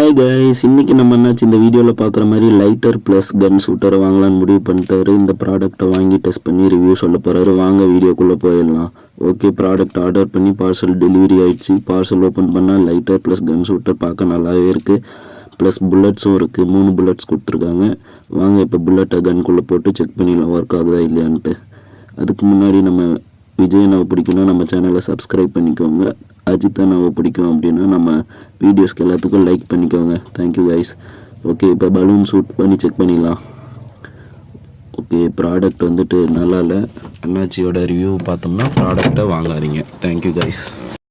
Hi guys, இன்றைக்கி நம்ம என்னாச்சு இந்த வீடியோவில் பார்க்குற மாதிரி லைட்டர் ப்ளஸ் கன் ஷூட்டரை வாங்கலான்னு முடிவு பண்ணிட்டாரு. இந்த ப்ராடக்ட்டை வாங்கி டெஸ்ட் பண்ணி ரிவ்யூ சொல்ல போகிறாரு. வாங்க வீடியோக்குள்ளே போயிடலாம். ஓகே, ப்ராடக்ட் ஆர்டர் பண்ணி பார்சல் டெலிவரி ஆகிடுச்சு. பார்சல் ஓப்பன் பண்ணால் லைட்டர் ப்ளஸ் கன் ஷூட்டர் பார்க்க நல்லாவே இருக்குது. ப்ளஸ் புல்லட்ஸும் இருக்குது. 3 புல்லட்ஸ் கொடுத்துருக்காங்க. வாங்க இப்போ புல்லட்டை கன்குள்ளே போட்டு செக் பண்ணிடலாம் ஒர்க் ஆகுதா இல்லையான்ட்டு. அதுக்கு முன்னாடி நம்ம விஜய் அண்ணாவை பிடிக்குன்னா நம்ம சேனலை சப்ஸ்கிரைப் பண்ணிக்கோங்க. அஜித் அண்ணாவை பிடிக்கும் அப்படின்னா நம்ம வீடியோஸ்க்கு எல்லாத்துக்கும் லைக் பண்ணிக்கோங்க. Thank you guys. ஓகே, இப்போ பலூன் ஷூட் பண்ணி செக் பண்ணிடலாம். ஓகே, ப்ராடக்ட் வந்துட்டு நல்லா இல்லை. அண்ணாச்சியோட ரிவ்யூ பார்த்தோம்னா ப்ராடக்டை வாங்காதீங்க. Thank you guys.